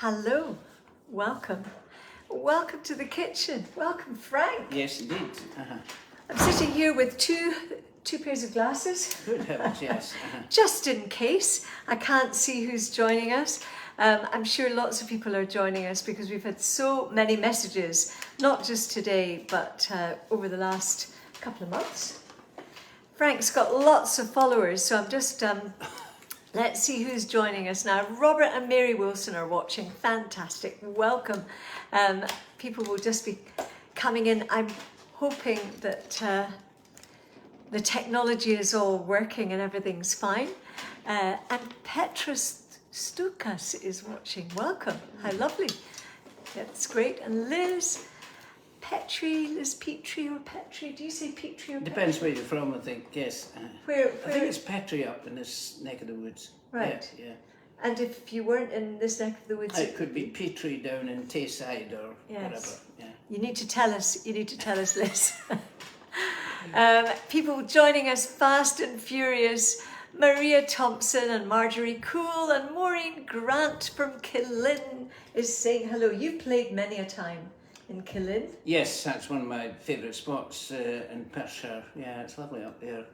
Hello, welcome. Welcome to the kitchen. Welcome, Frank. Yes, indeed. I'm sitting here with two pairs of glasses. Good heavens, yes. Just in case. I can't see who's joining us. I'm sure lots of people are joining us because we've had so many messages, not just today, but over the last couple of months. Frank's got lots of followers, so I'm just, let's see who's joining us now. Robert and Mary Wilson are watching. Fantastic. Welcome. People will just be coming in. I'm hoping that the technology is all working and everything's fine. And Petrus Stukas is watching. Welcome. How lovely. That's great. And Liz Petrie, Liz Petrie or Petrie? Do you say Petrie or Depends where you're from, I think, yes. Where? I think it's Petrie up in this neck of the woods. Right. Yeah. And if you weren't in this neck of the woods, It could be Petrie down in Tayside or whatever. Yeah. You need to tell us, Liz. People joining us fast and furious. Maria Thompson and Marjorie Cool and Maureen Grant from Killin is saying hello. You've played many a time in Killin. Yes, that's one of my favourite spots in Perthshire. Yeah, it's lovely up there.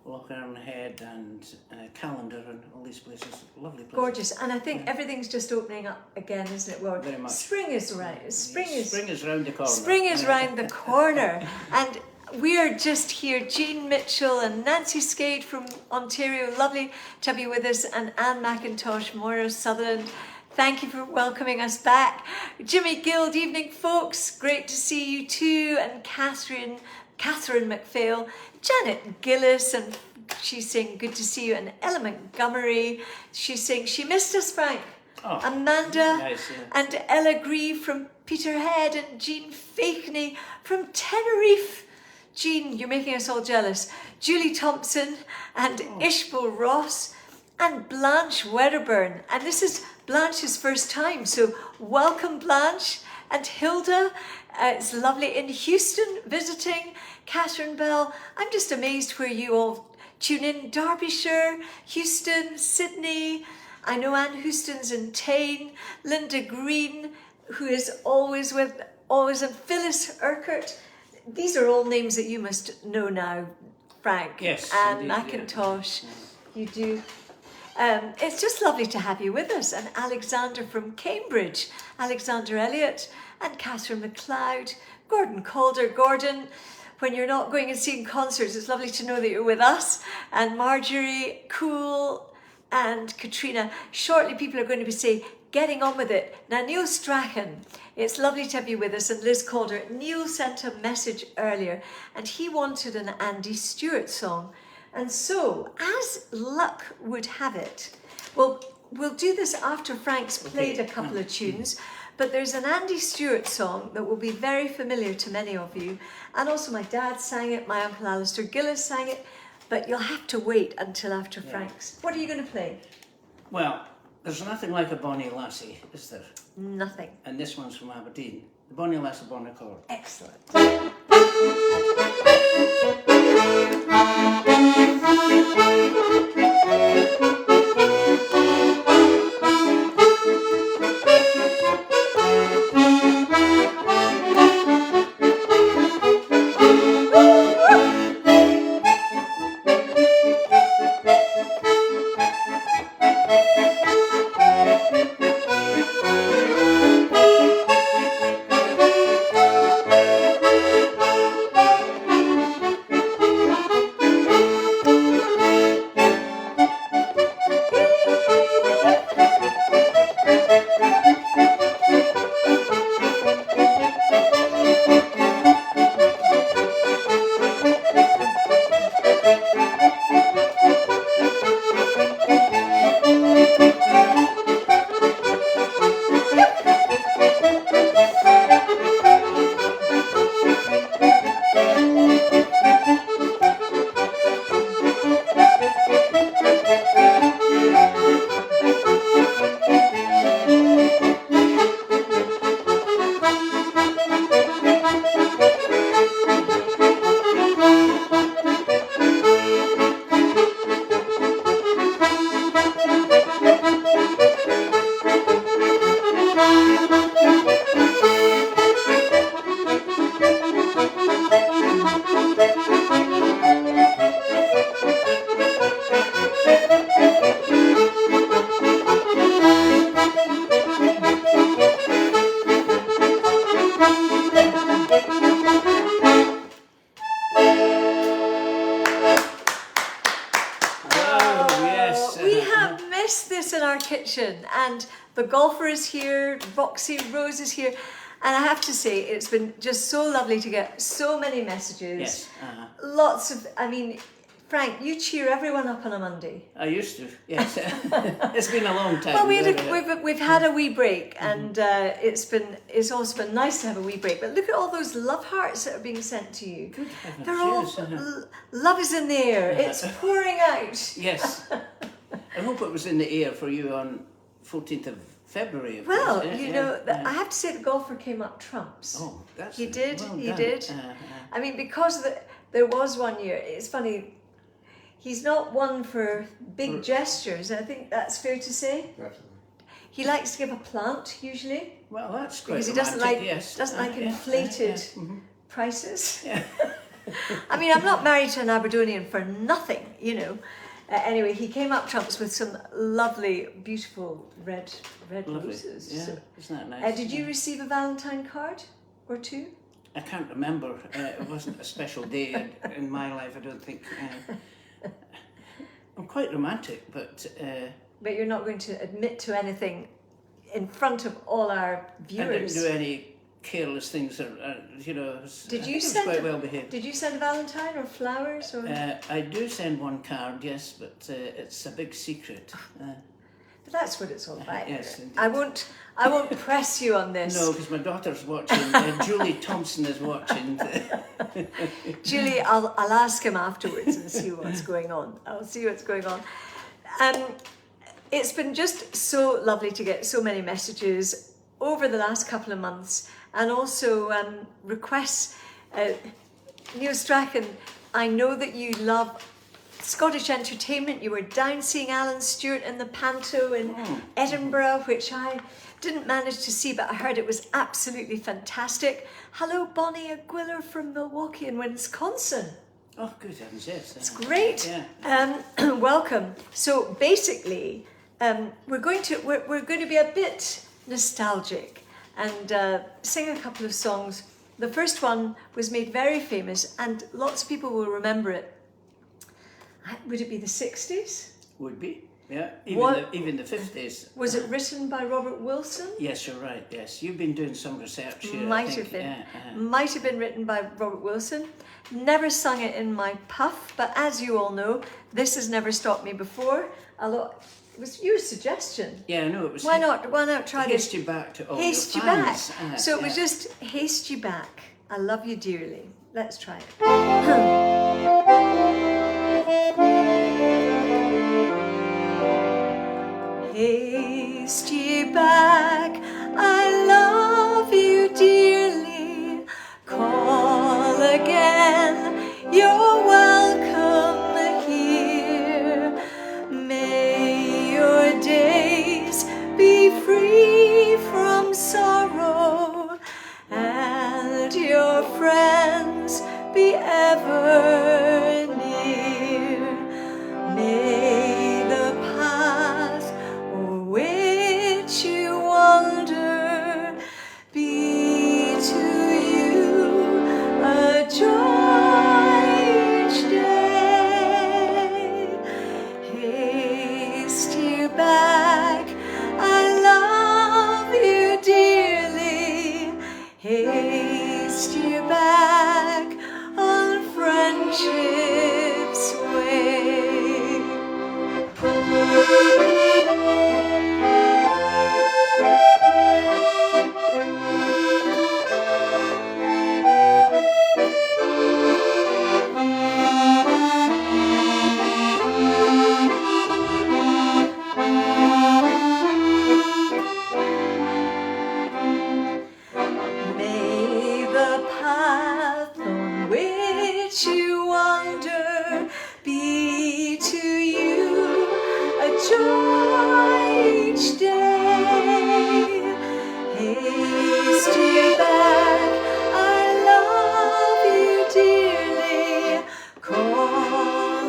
Lochern Head and Callander and all these places. Lovely places. Gorgeous. And I think everything's just opening up again, isn't it? Well, very much. Spring is right. Spring is round the corner. Spring is round the corner. And we're just here, Jean Mitchell and Nancy Skade from Ontario. Lovely to have you with us. And Anne McIntosh, Moira Sutherland. Thank you for welcoming us back. Jimmy Guild, evening folks. Great to see you too. And Catherine McPhail, Janet Gillis, and she's saying good to see you. And Ella Montgomery, she's saying she missed us, Frank. Oh, Amanda, nice, yeah. and Ella Grieve from Peterhead, and Jean Fakeney from Tenerife. Jean, you're making us all jealous. Julie Thompson and Ishbel Ross and Blanche Wedderburn. And this is Blanche's first time, so welcome Blanche. And Hilda, it's lovely in Houston visiting. Catherine Bell, I'm just amazed where you all tune in. Derbyshire, Houston, Sydney. I know Anne Houston's in Tain. Linda Green, who is always and Phyllis Urquhart. These are all names that you must know now, Frank. Yes. Anne indeed, McIntosh, yeah. you do. It's just lovely to have you with us. And Alexander from Cambridge, Alexander Elliott, and Catherine McLeod, Gordon Calder. Gordon, when you're not going and seeing concerts, it's lovely to know that you're with us. And Marjorie Cool and Katrina. Shortly, people are going to be saying, getting on with it. Now, Neil Strachan, it's lovely to have you with us. And Liz Calder, Neil sent a message earlier and he wanted an Andy Stewart song. And so, as luck would have it, well, we'll do this after Frank's played a couple of tunes, but there's an Andy Stewart song that will be very familiar to many of you. And also my dad sang it, my uncle Alistair Gillis sang it, but you'll have to wait until after Frank's. What are you going to play? Well, there's nothing like a Bonnie Lassie, is there? Nothing. And this one's from Aberdeen. The Bonnie Lassie Bonnie Chord. Excellent. Kitchen, and the golfer is here, Roxy Rose is here, and I have to say it's been just so lovely to get so many messages. Yes. Lots of, I mean, Frank, you cheer everyone up on a Monday. I used to, yes. It's been a long time. Well, we've had a wee break, and it's also been nice to have a wee break. But look at all those love hearts that are being sent to you. Good heavens, They're all yes, love is in the air. It's pouring out. Yes. I hope it was in the air for you on 14th of February. Well, you know, I have to say the golfer came up trumps. Oh, that's he did. Well he done. did. I mean, because there was one year. It's funny. He's not one for big gestures. I think that's fair to say. Definitely. He likes to give a plant usually. Well, that's quite Because he romantic, doesn't like yes. inflated Mhm. prices. Yeah. I mean, I'm not married to an Aberdonian for nothing, you know. Anyway, he came up trumps with some lovely, beautiful red Lovely. roses. Yeah, So, isn't that nice? did you receive a Valentine card or two? I can't remember. It wasn't a special day in my life, I don't think. I'm quite romantic, but... But you're not going to admit to anything in front of all our viewers. I didn't do any careless things, you know. Did you I was send quite well behaved. Did you send a Valentine or flowers or? I do send one card, yes, but it's a big secret. But that's what it's all about. Yes, indeed. I won't press you on this. No, because my daughter's watching. Julie Thompson is watching. Julie, I'll ask him afterwards and see what's going on. I'll see what's going on. It's been just so lovely to get so many messages over the last couple of months, and also requests. Neil Strachan, I know that you love Scottish entertainment. You were down seeing Alan Stewart in the Panto in Edinburgh, which I didn't manage to see, but I heard it was absolutely fantastic. Hello, Bonnie Aguilar from Milwaukee in Wisconsin. Oh, good heavens, yes. It's great. Yeah. Welcome. So basically, we're going to be a bit nostalgic and sing a couple of songs. The first one was made very famous, and lots of people will remember it. Would it be the 60s? Would be, yeah. What- Even the 50s. Was it written by Robert Wilson? Yes, you're right, yes. You've been doing some research here, I Might think. have been. Yeah, Might have been written by Robert Wilson. Never sung it in my puff, but as you all know, this has never stopped me before. It was your suggestion. Yeah, no, it was... Why not try this? Haste you back to all Haste your you back. fans. So it was just haste you back. I love you dearly. Let's try it. Haste ye back, I love you dearly. Call again, you're welcome here. May your days be free from sorrow, and your friends be ever near. May the path o'er which you wander be to you a joy each day. Haste you back, I love you dearly. Haste you back on friendship's way. May the path on which you wander be to you a joy each day. Haste you back, I love you dearly. Call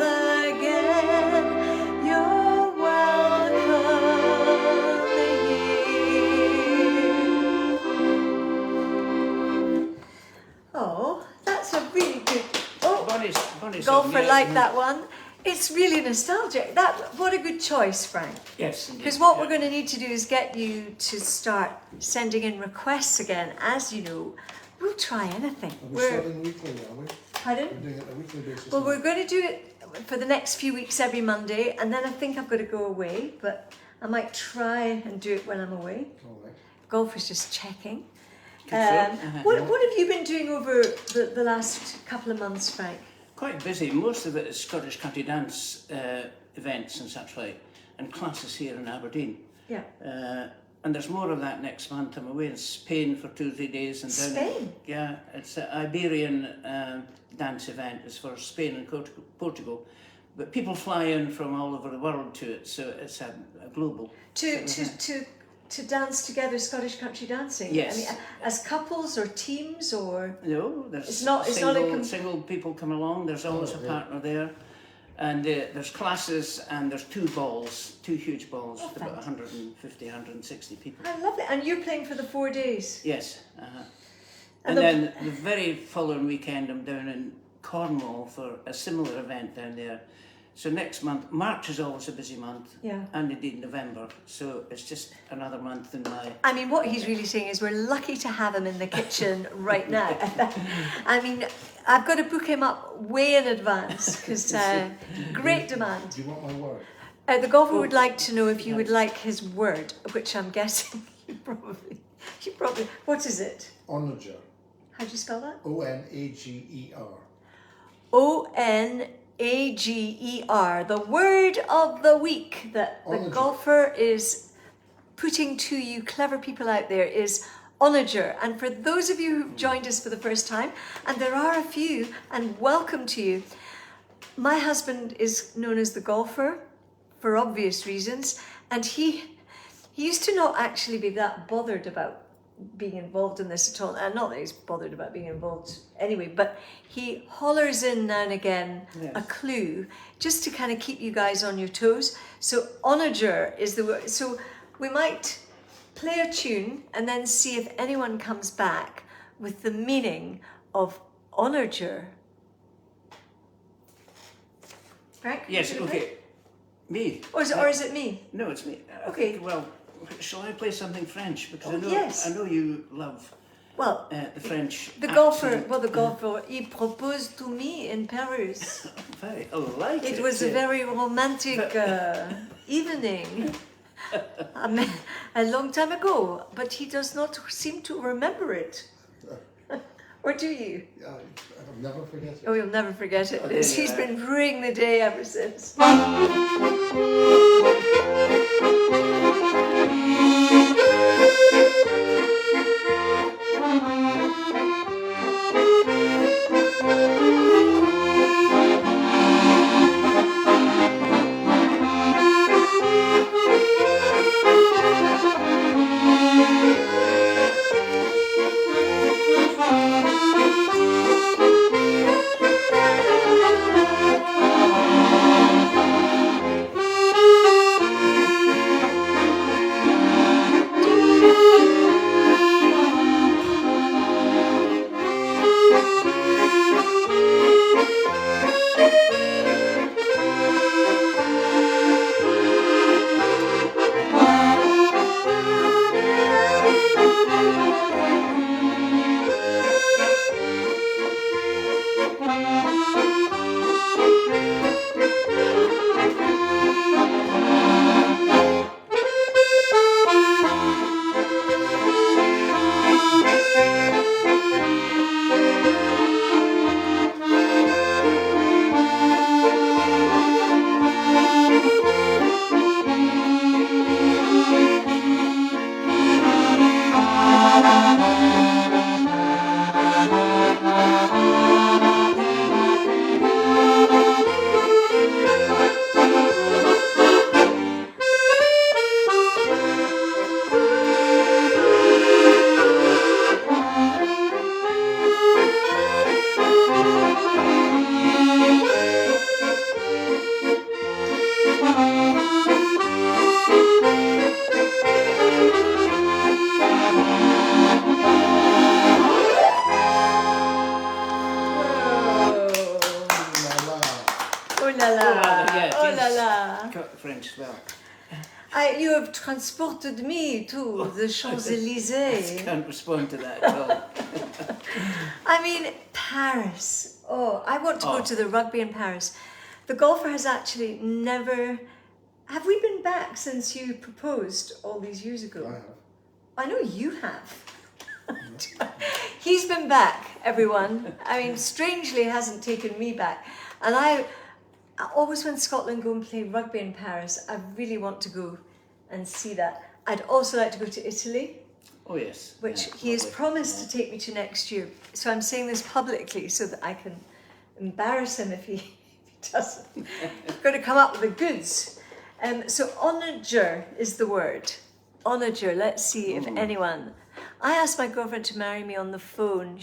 again, you're welcome here. Oh, that's a really good. Oh, Bonnie's golfer song, yeah. liked that one. It's really nostalgic. What a good choice, Frank. Yes. Because what we're going to need to do is get you to start sending in requests again. As you know, we'll try anything. Are we starting weekly, are we? Pardon? We're doing it on a weekly basis. Well, now. we're going to do it for the next few weeks every Monday, and then I think I'm going to go away, but I might try and do it when I'm away. All right. Golf is just checking. Good What have you been doing over the last couple of months, Frank? Quite busy. Most of it is Scottish country dance events and such like, and classes here in Aberdeen. Yeah. And there's more of that next month. I'm away in Spain for 2 or 3 days. And Spain? Yeah, it's an Iberian dance event. It's for Spain and Portugal. But people fly in from all over the world to it, so it's a global. To dance together Scottish country dancing? Yes. I mean, as couples or teams or? No, there's It's not a single people come along. There's always a partner there. And there's classes and there's 2 balls, 2 huge balls, with about 150, 160 people. I love it. And you're playing for the 4 days? Yes. And then the very following weekend I'm down in Cornwall for a similar event down there. So next month, March is always a busy month, Yeah. and indeed November. So it's just another month in my... I mean, what he's really saying is we're lucky to have him in the kitchen right now. I mean, I've got to book him up way in advance because great demand. Do you want my word? The golfer would like to know if you would like his word, which I'm guessing you probably. What is it? Onager. How do you spell that? Onager. Onager, the word of the week that the Onager. golfer is putting to you, clever people out there, is onager. And for those of you who've joined us for the first time, and there are a few, and welcome to you, my husband is known as the golfer for obvious reasons, and he used to not actually be that bothered about being involved in this at all, and not that he's bothered about being involved anyway, but he hollers in now and again a clue just to kind of keep you guys on your toes. So onager is the word. So we might play a tune and then see if anyone comes back with the meaning of onager. Frank? Yes, you gonna okay. play? Me? Or is it me? No, it's me. Okay. Well, shall I play something French? Because yes. I know you love Well, the French the accent. golfer, he proposed to me in Paris. Very, I like it. It was a very romantic evening. A long time ago, but he does not seem to remember it. Or do you? I'll never forget it. Oh, you'll never forget it. Okay, He's been ruining the day ever since. But you have transported me to the I Champs-Élysées. can't respond to that at all. I mean, Paris. Oh, I want to go to the rugby in Paris. The golfer has actually never... Have we been back since you proposed all these years ago? I have. I know you have. He's been back, everyone. I mean, strangely hasn't taken me back. And I always, when Scotland go and play rugby in Paris, I really want to go and see that. I'd also like to go to Italy, Oh yes. which yeah, he has lovely. promised to take me to next year. So I'm saying this publicly so that I can embarrass him if he doesn't. He's got to come up with the goods. So onager is the word. Onager. Let's see if anyone... I asked my girlfriend to marry me on the phone.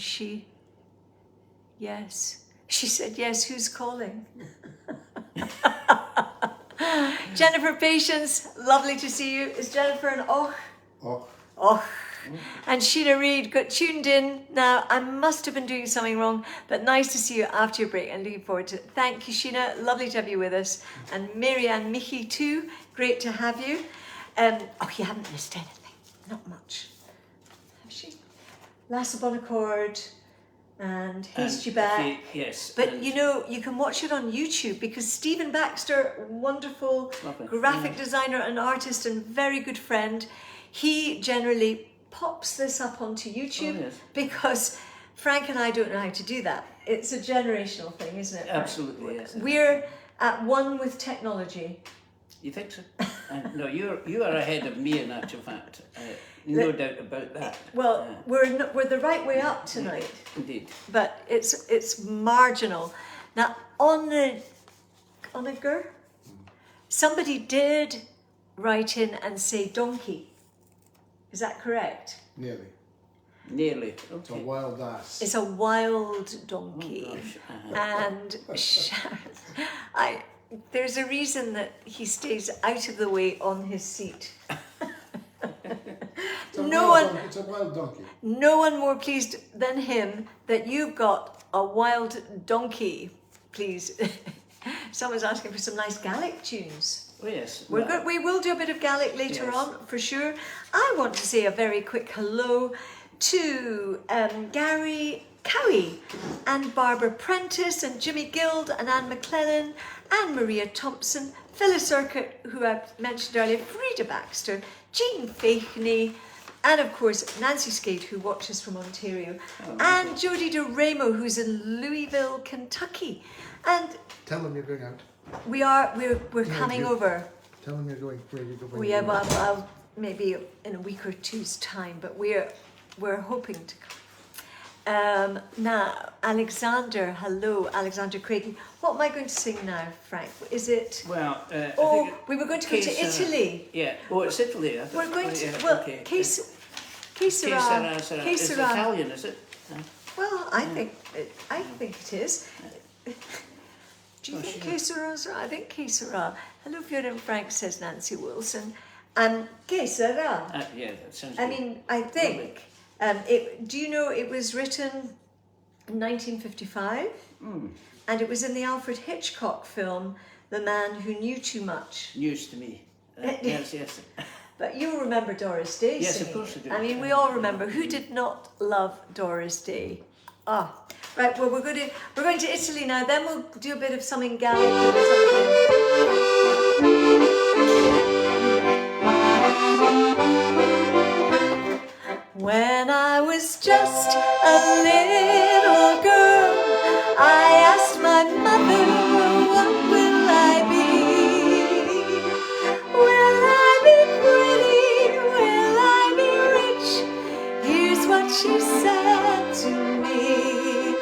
Yes. She said, yes, who's calling? Jennifer Patience, lovely to see you. Is Jennifer an och? Oh, Och. And Sheena Reid got tuned in. Now, I must have been doing something wrong, but nice to see you after your break and looking forward to it. Thank you, Sheena. Lovely to have you with us. And Marianne Mickey too. Great to have you. Oh, you haven't missed anything. Not much. Have she? Lass upon a Cord and Haste You Back. Yes. But and you know, you can watch it on YouTube because Stephen Baxter, wonderful Lovely. graphic designer and artist and very good friend, he generally pops this up onto YouTube Oh, yes. because Frank and I don't know how to do that. It's a generational thing, isn't it, Frank? Absolutely, yes. We're at one with technology. You think so? No, you are ahead of me in actual fact. No doubt about that. Well, we're the right way up tonight, Indeed. but it's marginal. Now, onager, somebody did write in and say donkey. Is that correct? nearly. Nearly. It's a Okay. wild ass. It's a wild donkey. Oh, gosh. And there's a reason that he stays out of the way on his seat. It's a No wild one- donkey. It's a wild donkey. No one more pleased than him that you've got a wild donkey, please. Someone's asking for some nice Gaelic tunes. Oh yes. We will do a bit of Gaelic later Yes. on, for sure. I want to say a very quick hello to Gary Cowie and Barbara Prentice and Jimmy Guild and Anne McLennan and Maria Thompson, Phyllis Urquhart, who I mentioned earlier, Frida Baxter, Jean Fakeney, and of course Nancy Skate, who watches from Ontario, and Jodie DeRamo, who's in Louisville, Kentucky. And Tell them you're going out. we're coming you- over. Tell them you're going. Where you go? Oh, yeah, well, I'll maybe in a week or two's time, but we're hoping to come. Now, Alexander, hello, Alexander Craigie. What am I going to sing now, Frank? Is it? Well, I Oh, think we were going to go to Italy. Yeah. Oh, it's Italy. I thought- We're going oh, to yeah, well, okay. Che Que Sera. sera, sera. It's Italian, is it? Well, I think it is. Do you Oh, think sure. Que Sera? I think Que Sera. Hello, Fiona and Frank, says Nancy Wilson. Que Sera. Yeah, that sounds I good. mean, I think, do you know it was written in 1955? And it was in the Alfred Hitchcock film, The Man Who Knew Too Much. News to me. Yes, yes. But you'll remember Doris Day Yes, of singing course I it. do. I mean, we all remember. Who did not love Doris Day? Right, well, we're going to Italy now, then we'll do a bit of something Gaelic. When I was just a little girl, I asked my mother, what will I be? Will I be pretty? Will I be rich? Here's what she said to me.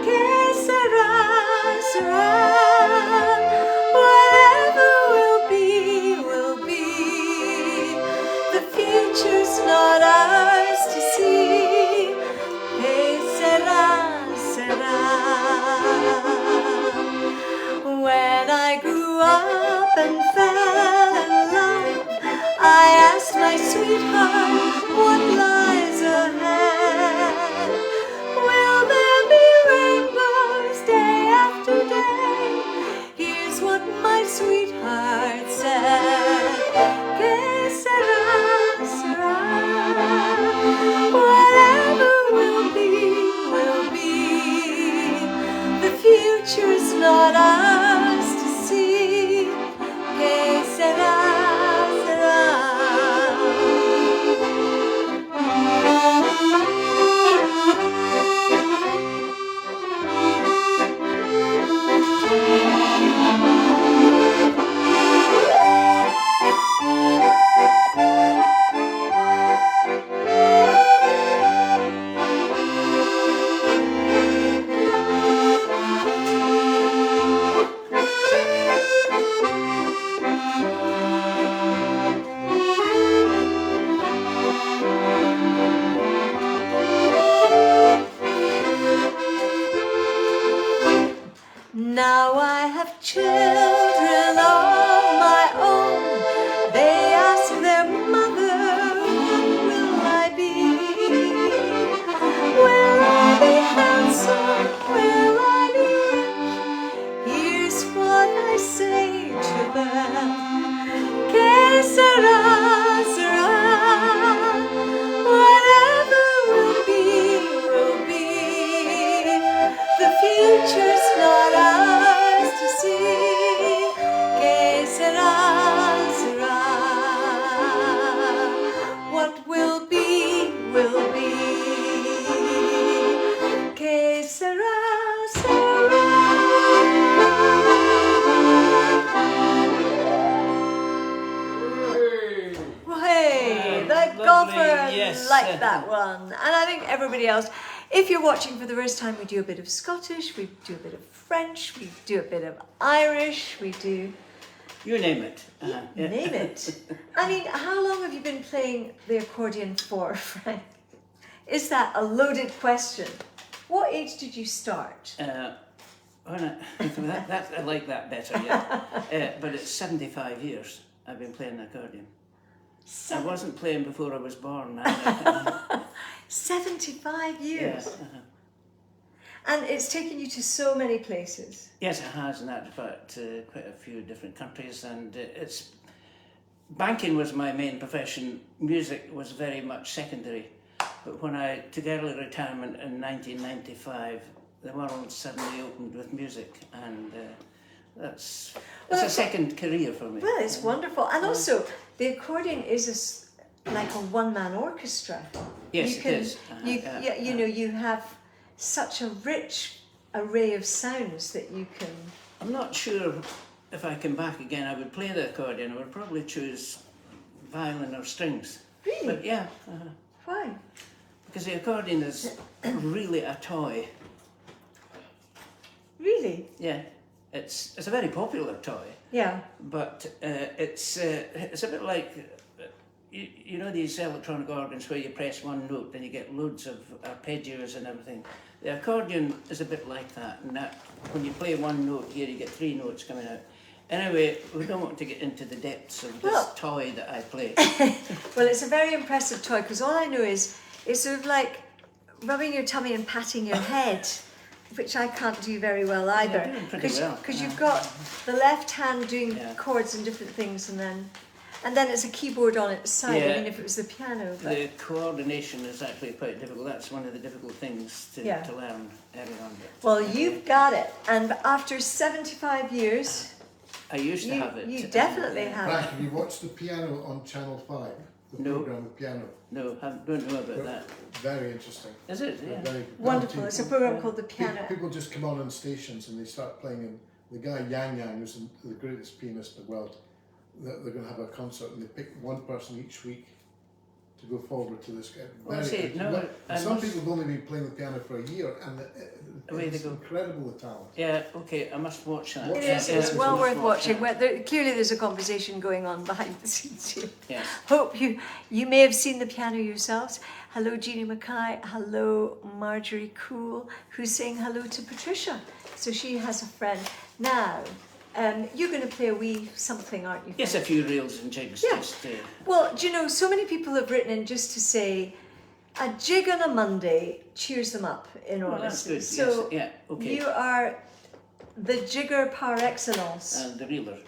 Que sera, sera. Whatever will be, will be. The future's not ours to see. Que sera, sera. When I grew up and fell in love, I asked my sweetheart what lies ahead. golfer yes. liked that one. And I think everybody else, if you're watching for the first time, we do a bit of Scottish, we do a bit of French, we do a bit of Irish, we do... You name it. Name it. I mean, how long have you been playing the accordion for, Frank? Is that a loaded question? What age did you start? I like that better, yeah. But it's 75 years I've been playing the accordion. I wasn't playing before I was born. 75 years? Yeah. And it's taken you to so many places. Yes, it has, in that fact, quite a few different countries, and it's... Banking was my main profession, music was very much secondary. But when I took early retirement in 1995, the world suddenly opened with music, and it's a second career for me. Well, it's wonderful. And also, the accordion is like a one-man orchestra. Yes, you can, it is. You know, you have such a rich array of sounds that you can... I'm not sure if I came back again I would play the accordion. I would probably choose violin or strings. Really? But yeah. Why? Because the accordion is really a toy. Really? Yeah. It's a very popular toy. Yeah. But it's a bit like... You know these electronic organs where you press one note and you get loads of arpeggios and everything. The accordion is a bit like that, and that when you play one note here, you get 3 notes coming out. Anyway, we don't want to get into the depths of this toy that I play. Well, it's a very impressive toy, because all I know is it's sort of like rubbing your tummy and patting your head, which I can't do very well either. You're doing pretty well. Because you've got the left hand doing chords and different things, and then it's a keyboard on its side. Yeah. I mean, if it was the piano. But... The coordination is actually quite difficult. That's one of the difficult things to learn early on. Well, you've got it. And after 75 years... I used to have it. You definitely have Frank, it. have you watched the piano on Channel 5? The No. programme with piano? No, I don't know about that. Very interesting. Is it? Yeah. Very Wonderful. It's a program called The People Piano. just come on stations and they start playing, and the guy Yang Yang, who's the greatest pianist in the world, they're going to have a concert, and they pick one person each week to go forward to this guy. Well, see, no, Some people have only been playing the piano for a year, and Away it's they go. incredible, the talent. Yeah, okay, I must watch that. It is. Yeah, It's well I worth must watching. that. Well, clearly, there's a conversation going on behind the scenes here. Yes. Hope you may have seen the piano yourselves. Hello, Jeannie Mackay. Hello, Marjorie Cool, who's saying hello to Patricia. So she has a friend. Now, you're going to play a wee something, aren't you? Yes, a few reels and jigs. Yeah. Just, Well, do you know, so many people have written in just to say a jig on a Monday cheers them up, in well, that's honesty. good. So yes. Yeah, okay. you are the jigger par excellence. And the reeler.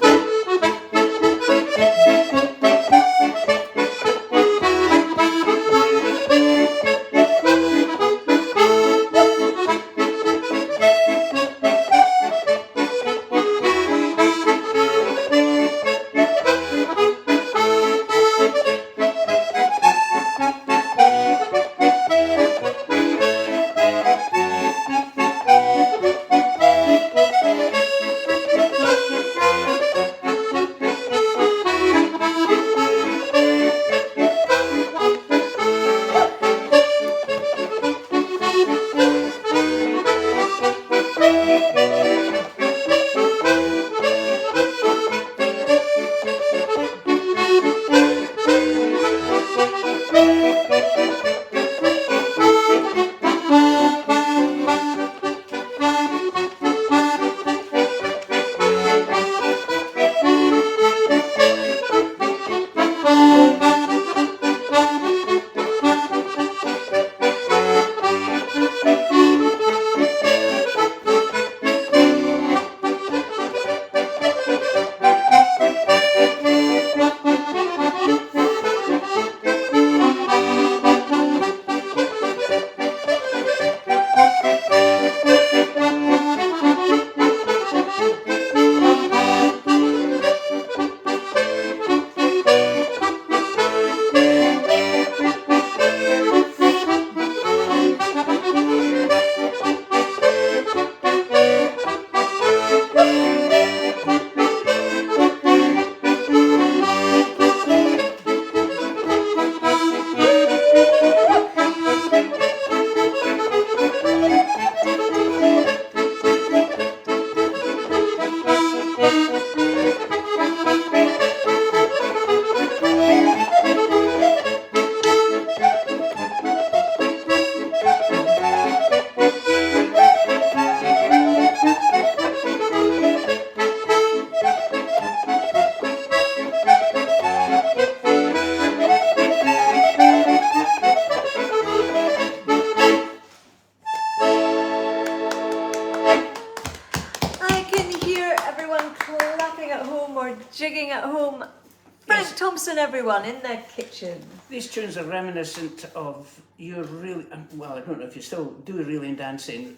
Thomson, everyone, in the kitchen. These tunes are reminiscent of your really, well, I don't know if you still do reeling dancing,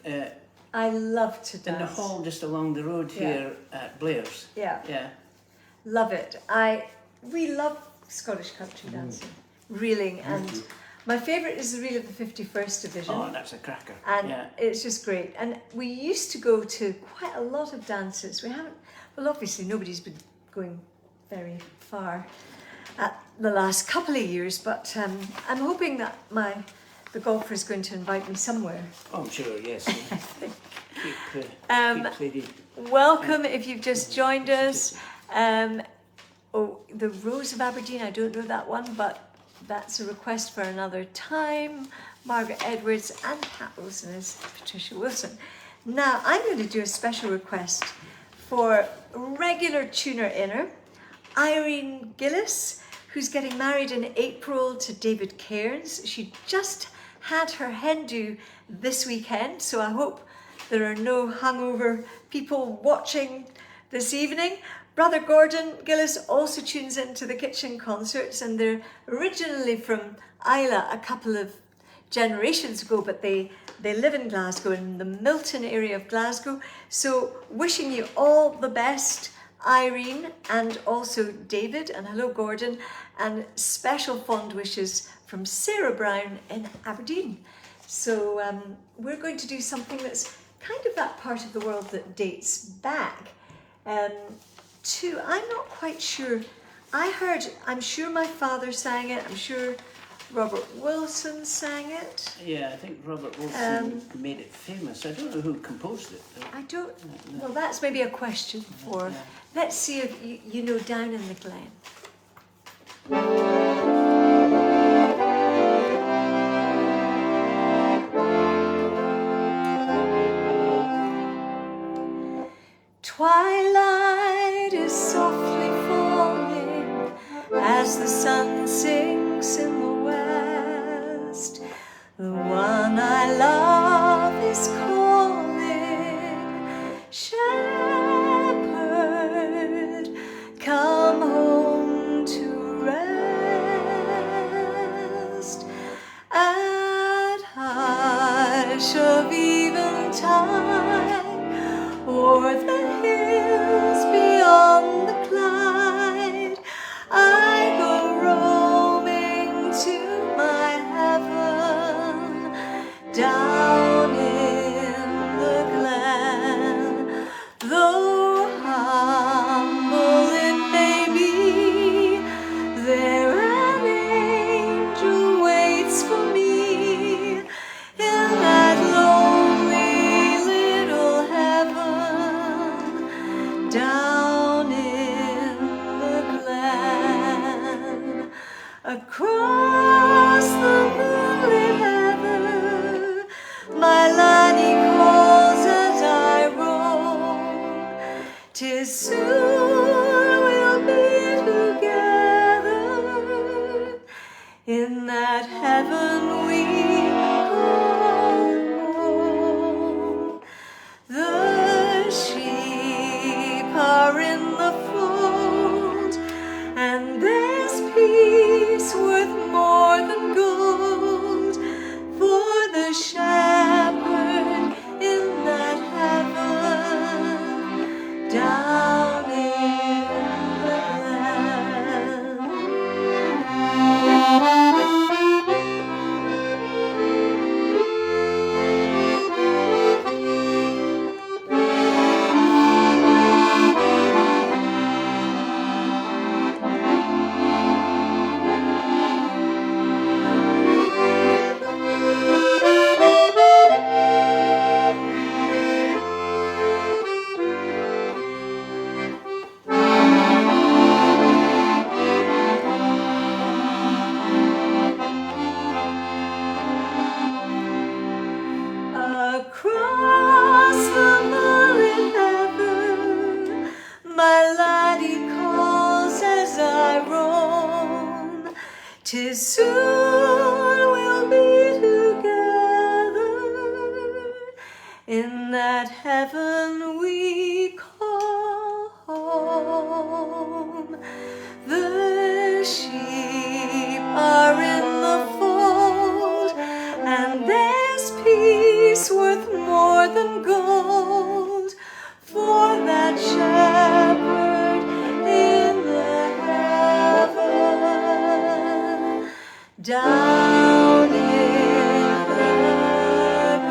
I love to in the dance. hall just along the road here at Blair's. Yeah, Yeah. love it. We love Scottish country dancing, reeling, and my favourite is the reel of the 51st Division. Oh, that's a cracker. And yeah. it's just great. And we used to go to quite a lot of dances. We haven't, well, obviously nobody's been going very far at the last couple of years, but I'm hoping that the golfer is going to invite me somewhere. Oh, I'm sure, yes. keep ready. Welcome if you've just joined us. The Rose of Aberdeen, I don't know that one, but that's a request for another time. Margaret Edwards and Pat Wilson is Patricia Wilson. Now, I'm going to do a special request for regular tuner inner, Irene Gillis, who's getting married in April to David Cairns. She just had her hen do this weekend, so I hope there are no hungover people watching this evening. Brother Gordon Gillis also tunes into the kitchen concerts, and they're originally from Isla a couple of generations ago, but they live in Glasgow, in the Milton area of Glasgow. So wishing you all the best, Irene, and also David, and hello Gordon, and special fond wishes from Sarah Brown in Aberdeen. So we're going to do something that's kind of that part of the world that dates back to, I'm not quite sure, I'm sure my father sang it, I'm sure Robert Wilson sang it. Yeah, I think Robert Wilson made it famous. I don't know who composed it, though. I don't, well, that's maybe a question for, let's see if you know Down in the Glen. Twilight is softly falling as the sun sinks in the west. The one I love is calling, Shepherd, come home to rest. At hush of eventide, o'er the hills beyond the Clyde, I go roaming to my heaven, down in the glen. Though humble it may be, there an angel waits for me in that lonely little heaven, down in the glen. Across the moonlit heather, my laddie calls as I roam. 'Tis soon we'll be together in that heaven we call home. The sheep are in the fold, and there's peace worth more than gold for the shepherd in that heaven, down in the glen. down in the ground.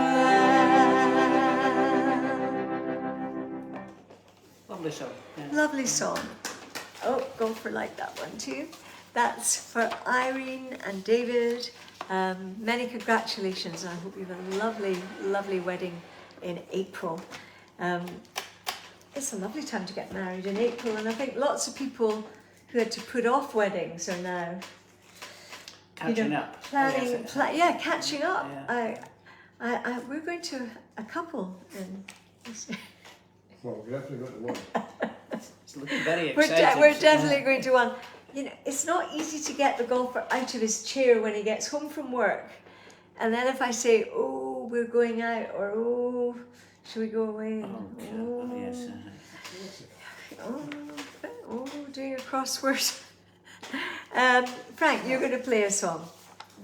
Lovely song. Yeah. Lovely song. Oh, Golfer like that one too. That's for Irene and David. Many congratulations. I hope you have a lovely, lovely wedding in April. It's a lovely time to get married in April, and I think lots of people who had to put off weddings are now Catching up. planning. Catching up. Yeah. We're going to a couple in. Well, we're definitely going to one. It's looking very We're exciting. definitely going to one. You know, it's not easy to get the golfer out of his chair when he gets home from work. And then if I say, oh, we're going out, or oh, should we go away? Oh, yes. Doing a crossword. Frank, you're going to play a song.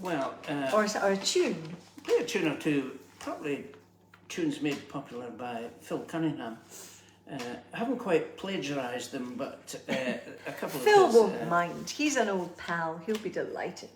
Well, Or a tune. play a tune or two, probably tunes made popular by Phil Cunningham. I haven't quite plagiarised them, but a couple Phil of his, won't mind. He's an old pal. He'll be delighted.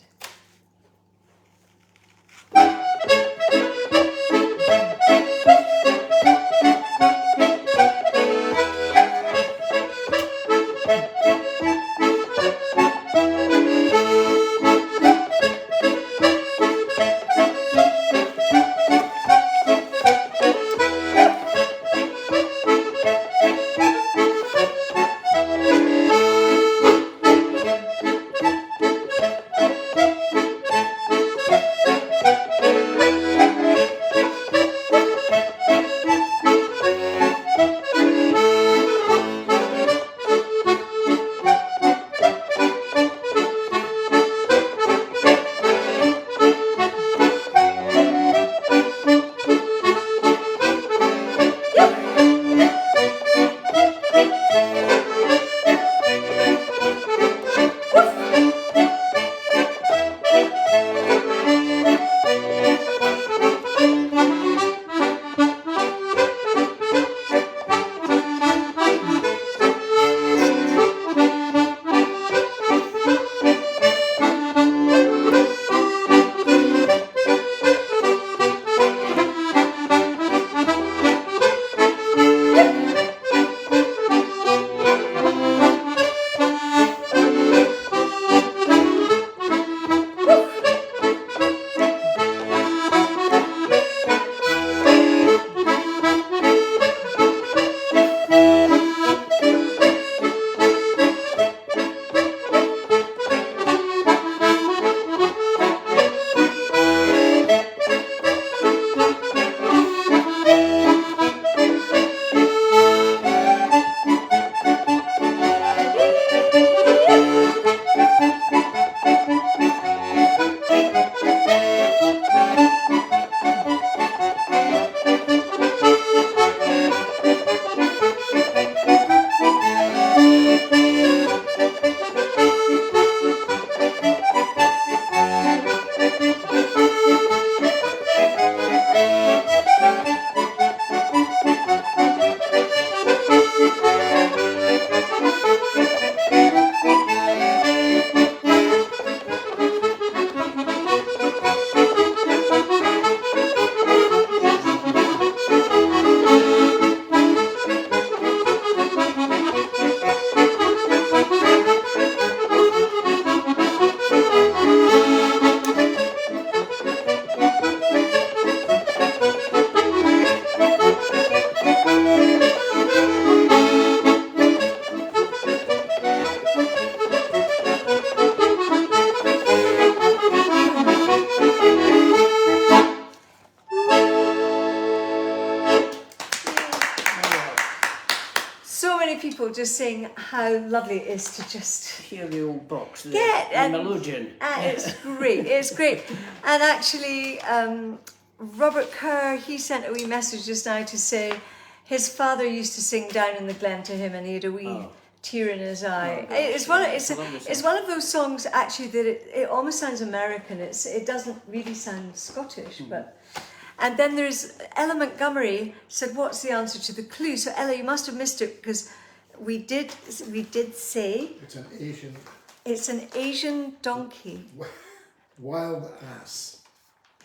people just saying how lovely it is to just hear the old box, the and melodeon. it's great, it's great. And actually, Robert Kerr, he sent a wee message just now to say his father used to sing Down in the Glen to him, and he had a wee tear in his eye. It's one of those songs actually that it almost sounds American. It doesn't really sound Scottish, but. And then there's Ella Montgomery said, "What's the answer to the clue?" So Ella, you must have missed it because we did say it's an Asian. It's an Asian donkey. Wild ass.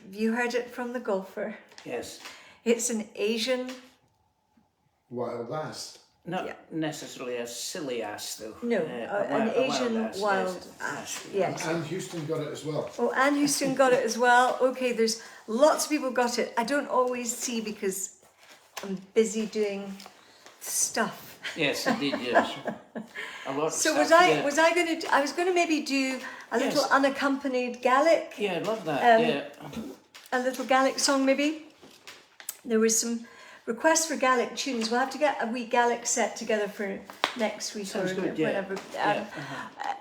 You heard it from the golfer. Yes. It's an Asian. Wild ass. Not necessarily a silly ass, though. No, an Asian ass, wild yes. ass. Yes. And Houston got it as well. Oh, Anne Houston got it as well. Okay, there's lots of people got it. I don't always see because I'm busy doing stuff. Yes, indeed, yes. A lot of So stuff, I was going to maybe do a little unaccompanied Gaelic. Yeah, I love that, A little Gaelic song maybe. There was some requests for Gaelic tunes. We'll have to get a wee Gaelic set together for next week. Sounds or good, yeah. whenever. Yeah,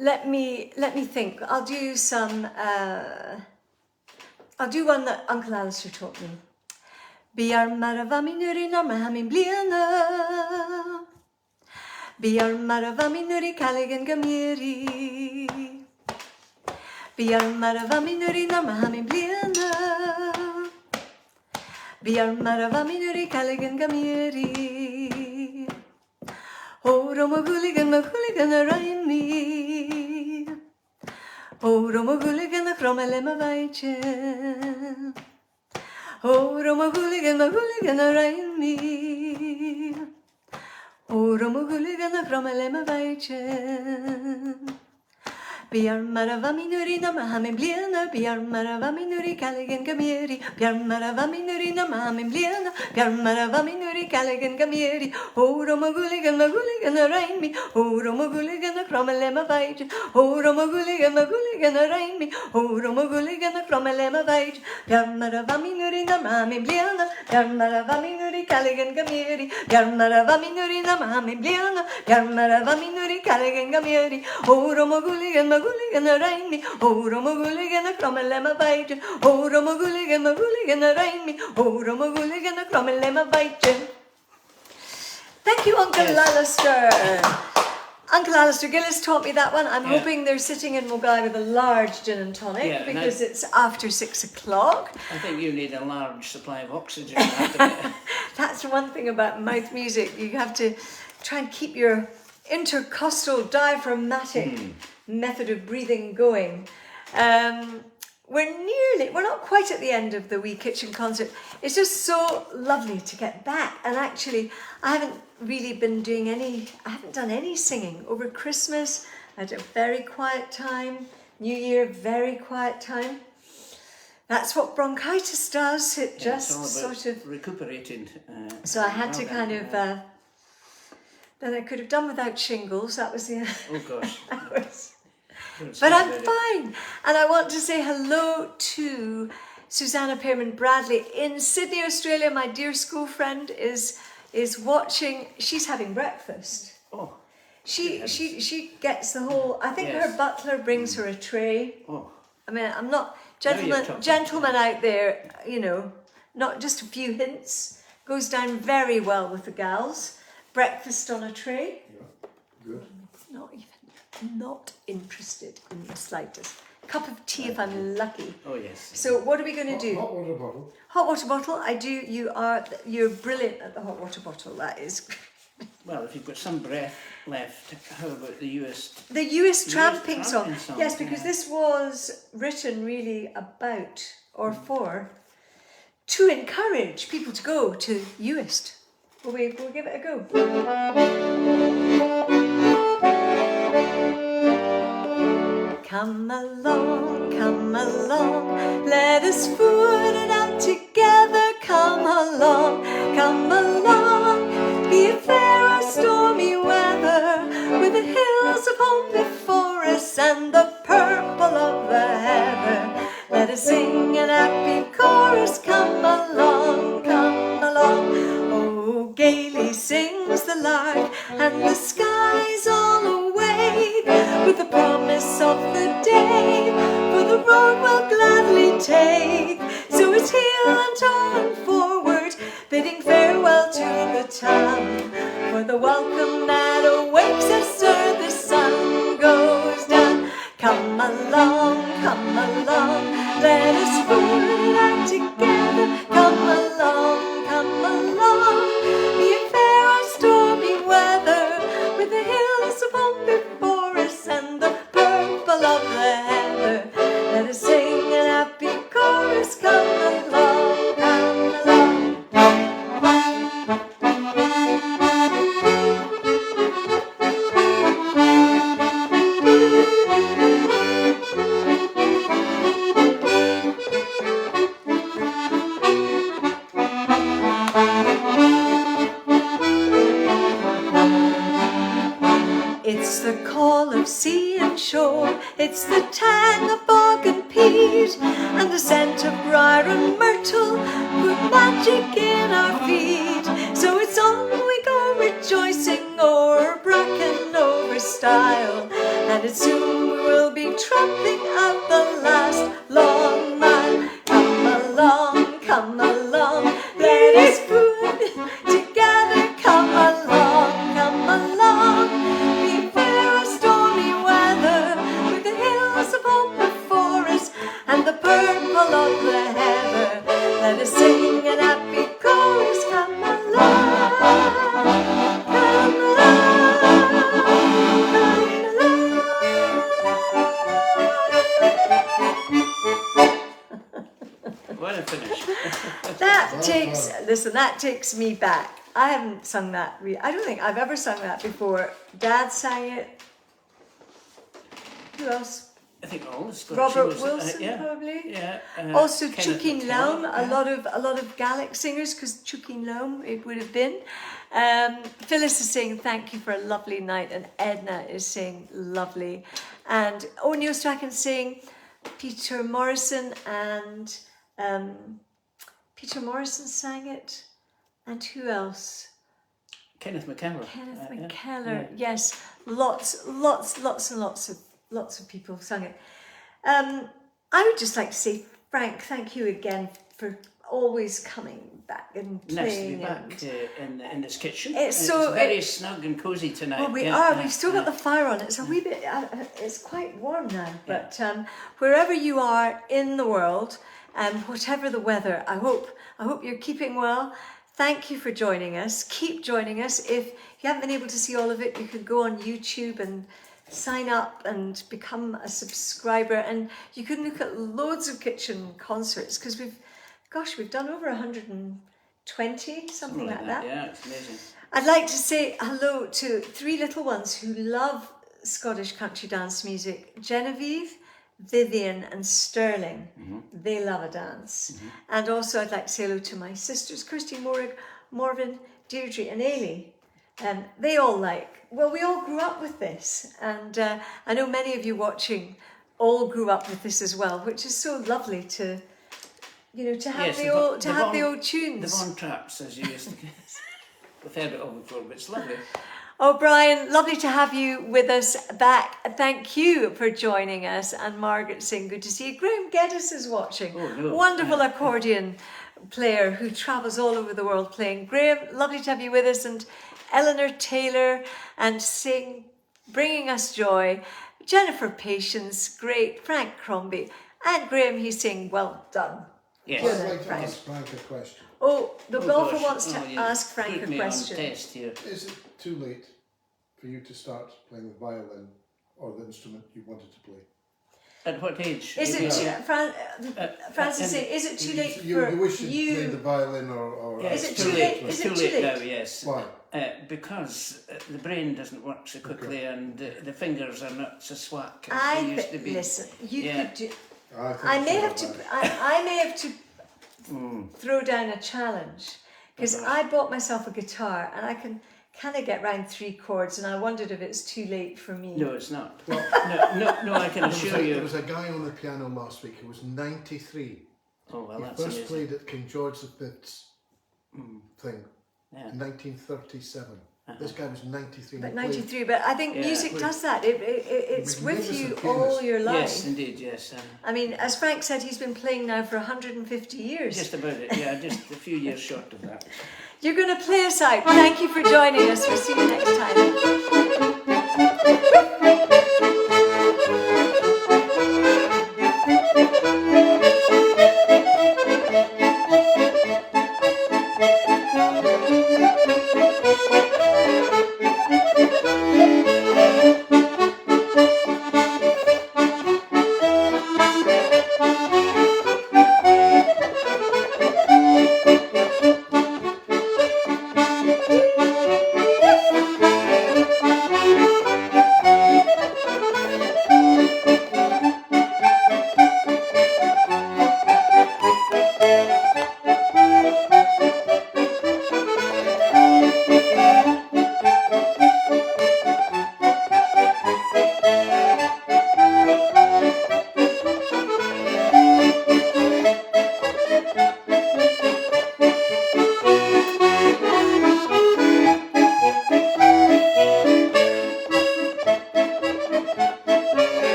Let me think. I'll do one that Uncle Alistair taught me. Biar maravami nuri namahami bliana. Biar maravami nuri kaligan gamiri. Biar maravami nuri namahami bliana. Biar maravami nuri kaligan gamiri. Oh, Roma hooligan, raimi. Oh, Roma hooligan, chromalema vaichen. Oh, Roma hooligan, raimi. Oh, Roma hooligan, chromalema vaichen. Biar maravami nuri namahami bliana. Biar maravami nuri kaligan gamiri. Biar maravami nuri namahami bliana. Biar maravami nuri kaligan gamiri. Oh, Roma hooligan, raimi. Oh, Roma hooligan, chromalema vaichen. Oh, Roma hooligan, raimi. Oh, Roma hooligan, chromalema vaichen. Biar maravami nuri namahami bliana. Biar maravami nuri kaligan gamiri. Biar maravami nuri namahami bliana. Biar maravami nuri kaligan gamiri. Oh, Roma hooligan, raimi. Oh, Roma hooligan, chromalema vaichen. Oh, Roma hooligan, raimi. Oh, Roma hooligan, chromalema vaichen. Thank you, Uncle Alistair. Uncle Alistair Gillis taught me that one. I'm hoping they're sitting in Mogai with a large gin and tonic because it's after 6 o'clock. I think you need a large supply of oxygen. That's one thing about mouth music. You have to try and keep your intercostal diaphragmatic method of breathing going. We're not quite at the end of the wee kitchen concert. It's just so lovely to get back. And actually, I haven't done any singing. Over Christmas, I had a very quiet time. New Year, very quiet time. That's what bronchitis does. It just sort of recuperating. So I had to kind of. Then I could have done without shingles. That was the. Oh gosh. But I'm fine. And I want to say hello to Susanna Pearman Bradley in Sydney, Australia. My dear school friend is watching. She's having breakfast. Oh. She gets the whole. I think her butler brings her a tray. Oh. I mean, I'm not gentlemen out there. You know, not just a few hints. Goes down very well with the gals. Breakfast on a tray. Yeah, good. Not interested in the slightest. Cup of tea if I'm lucky. Oh yes. So what are we going to do? Hot water bottle. Hot water bottle. I do. You're brilliant at the hot water bottle. That is. Well, if you've got some breath left, how about the US? The US tramping song. song. Yes, because this was written really about or for to encourage people to go to UIST. We'll give it a go. Come along, let us foot it out together. Come along, be it fair or stormy weather, with the hills of home before us and the purple of the heather. Let us sing an happy chorus. Come along. Oh, gaily sings the lark, and the sky's all awake with the promise of the day, for the road we'll gladly take. So it's heel and on forward, bidding farewell to the town, for the welcome that awaits us ere the sun goes down. Come along, let us foot it out together. Come along, be it fair or stormy weather, with the hills of home before us and the purple of the heather. Let us sing sea and shore. It's the tang of bog and peat and the scent of briar and myrtle put magic in our feet. So it's on we go rejoicing o'er bracken, over stile, and it soon will be tramping out the last long mile. Come along, let us food together. Come along, beware of stormy weather, with the hills of hope before us and the purple of the heather. Let us sing an happy chorus. Come along, come What a finish. That takes me back. I haven't sung that. I don't think I've ever sung that before. Dad sang it. Who else? I think all the Scottish Robert singers, Wilson, yeah, probably. Yeah. Also, Kenneth Chucking McKellar, Loam. yeah. A lot of Gaelic singers, because Chucking Loam it would have been. Phyllis is saying thank you for a lovely night, and Edna is saying lovely, and Neil Strachan saying Peter Morrison and Peter Morrison sang it, and who else? Kenneth McKellar. Kenneth Yeah. McKellar. Yes, lots and lots of people sung it. I would just like to say, Frank, thank you again for always coming back and playing. Nice to be back in this kitchen. It's very snug and cosy tonight. Well, we are. We've still got the fire on. It's a wee bit. It's quite warm now. But wherever you are in the world, whatever the weather, I hope you're keeping well. Thank you for joining us. Keep joining us. If you haven't been able to see all of it, you can go on YouTube and sign up and become a subscriber. And you can look at loads of kitchen concerts, because we've done over 120, something like that. Yeah, it's amazing. I'd like to say hello to three little ones who love Scottish country dance music: Genevieve, Vivian and Sterling. They love a dance. And also I'd like to say hello to my sisters, Kirsty, Morvin, Deirdre and Ailey. They all we all grew up with this, and I know many of you watching all grew up with this as well, which is so lovely to have the old tunes. The Von Traps, as you used to we've heard it all before, but it's lovely. Oh, Brian, lovely to have you with us back. Thank you for joining us. And Margaret saying, good to see you. Graham Geddes is watching. Oh, no. Wonderful accordion player who travels all over the world playing. Graham, lovely to have you with us. And Eleanor Taylor and bringing us joy. Jennifer Patience, great. Frank Crombie. And Graham, he's saying, well done. Yes. I'd like to ask Frank a question. Oh, the golfer gosh. wants to You ask Frank put a me on question. test here. Is it too late for you to start playing the violin or the instrument you wanted to play? At what age? Is it Francis saying, is it too late for you wish you'd you? played the violin or Yeah, Is it's it too late? Is It's it too too late late? now, yes. Why? Because the brain doesn't work so quickly, and the fingers are not so swag as I they used to be. listen. You Yeah. could do. I I may have to throw down a challenge, because Oh, I bought myself a guitar and I can kind of get round 3 chords, and I wondered if it's too late for me. No, it's not. Well, no, I can assure there you. was a guy on the piano last week who was 93. Oh, well, He that's first amazing. played at King George V's thing Yeah. in 1937. This guy was 93. But He played- 93. But I think Yeah. music does that. It's with you Magnificent all pianist. your life. Yes, indeed, yes. I mean, as Frank said, he's been playing now for 150 years. Just about it, yeah, just a few years short of that. You're going to play us out. Thank you for joining us. We'll see you next time.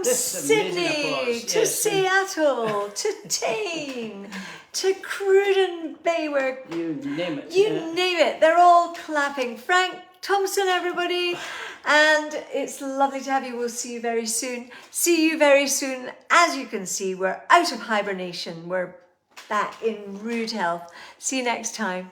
This amazing Sydney applause, to yes. Seattle to Tain to Cruden Bay, where You name it. you name it, they're all clapping. Frank Thomson, everybody, and it's lovely to have you. We'll see you very soon. See you very soon. As you can see, we're out of hibernation. We're back in rude health. See you next time.